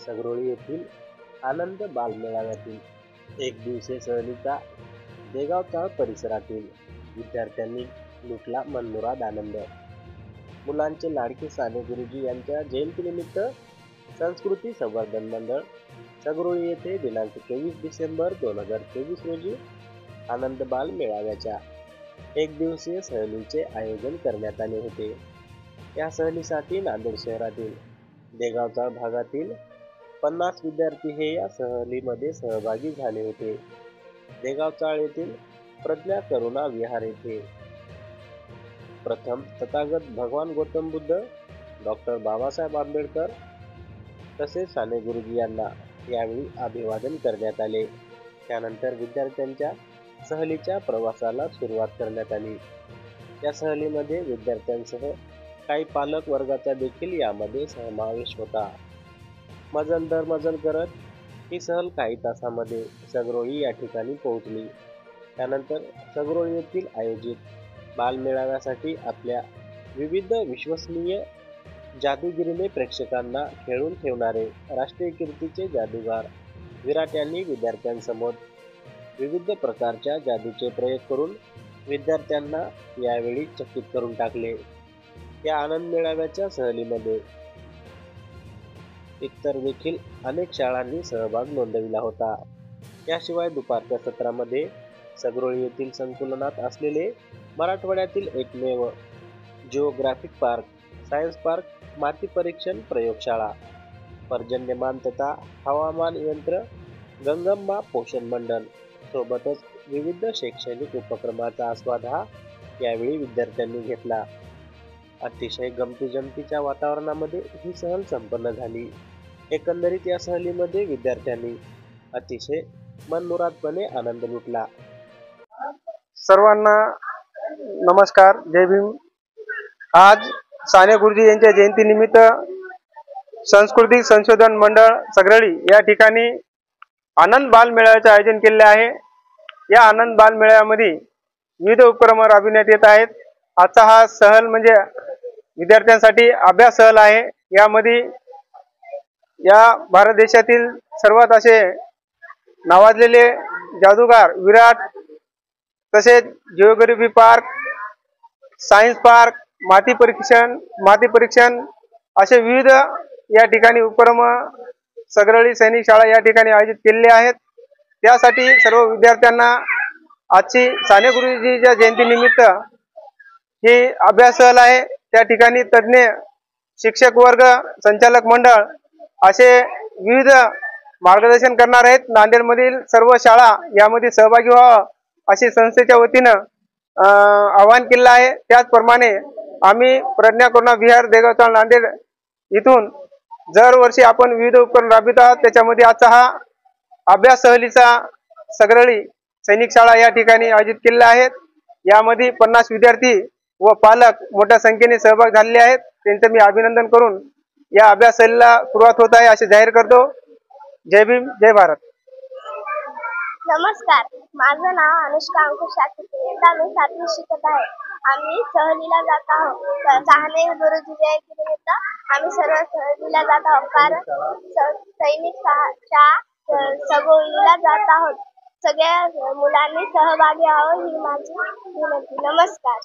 सगरोळी येथील आनंद बालमेळाव्यातील एक दिवसीय सहलीचा देगाव चाळ परिसरातील विद्यार्थ्यांनी लुटला मनमुराद आनंद। मुलांचे लाडके साने गुरुजी यांच्या जयंतीनिमित्त संस्कृती संवर्धन मंडळ सगरोळी येथे दिनांक 23 डिसेंबर 2024 रोजी आनंद बाल मेळाव्याच्या एक दिवसीय सहलीचे आयोजन करण्यात आले होते। या सहलीसाठी नांदेड शहरातील देगाव चाळ भागातील 50 विद्यार्थी हे या सहलीमध्ये सहभागी झाले होते। देगाव चाळ येथील प्रज्ञा करुणा विहार येथे प्रथम तथागत भगवान गौतम बुद्ध, डॉक्टर बाबासाहेब आंबेडकर तसेच साने गुरुजी यांना यावेळी अभिवादन करण्यात आले। त्यानंतर विद्यार्थ्यांच्या सहलीच्या प्रवासाला सुरुवात करण्यात आली। या सहलीमध्ये विद्यार्थ्यांसह काही पालक वर्गाचा देखील यामध्ये समावेश होता। मजल दर मजल करत ही सहल काही तासामध्ये सगरोळी या ठिकाणी पोहोचली। त्यानंतर सगरोळी येथील आयोजित बालमेळाव्यासाठी आपल्या विविध विश्वसनीय जादूगिरीने प्रेक्षकांना खेळून ठेवणारे राष्ट्रीय कीर्तीचे जादूगार विराट यांनी विद्यार्थ्यांसमोर विविध प्रकारच्या जादूचे प्रयोग करून विद्यार्थ्यांना यावेळी चकित करून टाकले। या आनंद मेळाव्याच्या सहलीमध्ये इतर देखील अनेक शाळांनी सहभाग नोंदविला होता। याशिवाय दुपारच्या सत्रामध्ये सगरोळी येथील संकुलनात असलेले मराठवाड्यातील एकमेव जिओग्राफिक पार्क, सायन्स पार्क, माती परीक्षण प्रयोगशाळा, पर्जन्यमान तथा हवामान यंत्र, गंगम्मा पोषण मंडल सोबतच विविध शैक्षणिक उपक्रमाचा आस्वाद हा यावेळी विद्यार्थ्यांनी घेतला। अतिशय गमतीजमतीच्या वातावरणामध्ये ही सहल संपन्न झाली। एकंदरीत या सहलीमध्ये विद्यार्थ्यांनी अतिशय मनमुरादपणे आनंद लुटला। सर्वांना नमस्कार, जय भीम। आज साने गुरुजी यांच्या जयंतीनिमित्त सांस्कृतिक संशोधन मंडळ सगरोळी या ठिकाणी आनंद बाल मेळाव्याचे आयोजन केले आहे। या आनंद बाल मेळाव्यामध्ये विविध उपक्रम राबविण्यात येत आहेत। आजचा हा सहल म्हणजे विद्यार्थ्यांसाठी अभ्यास सहल आहे। यामध्ये या भारत देशातील सर्वात असे नावाजलेले जादूगार विराट, तसेच जिओग्राफी पार्क, सायन्स पार्क, माती परीक्षण असे विविध या ठिकाणी उपक्रम सगरोळी सैनिक शाळा या ठिकाणी आयोजित केलेले आहेत। त्यासाठी सर्व विद्यार्थ्यांना आजची साने गुरुजींच्या जयंतीनिमित्त ही अभ्यास सहल आहे। त्या ठिकाणी तज्ञ शिक्षक वर्ग, संचालक मंडळ असे विविध मार्गदर्शन करणार आहेत। नांदेडमधील सर्व शाळा यामध्ये सहभागी व्हावं अशी संस्थेच्या वतीनं आवाहन केलं आहे। त्याचप्रमाणे आम्ही प्रज्ञा करुणा विहार देगाव चाळ नांदेड इथून दरवर्षी आपण विविध उपक्रम राबवित आहोत। त्याच्यामध्ये आजचा हा अभ्यास सहलीचा सगरोळी सैनिक शाळा या ठिकाणी आयोजित केलेला आहे। यामध्ये 50 विद्यार्थी व पालक मोठ्या संख्येने सहभाग झालेले आहेत। त्यांचं मी अभिनंदन करून या अभ्यास सहलीला सुरुवात होत आहे असे जाहीर करतो। जय भीम, जय भारत। नमस्कार, माझं नाव अनुष्का अंकुश शास्त्री, मी 7वी शिकत आहे। आम्ही सहलीला जात आहोत। साने गुरुजी जयंतीनिमित्त आम्ही सर्व सहलीला जात आहोत, कारण सैनिक सगरोळीला जात आहोत। सगळ्या मुलांनी सहभागी व्हावं ही माझी विनंती। नमस्कार।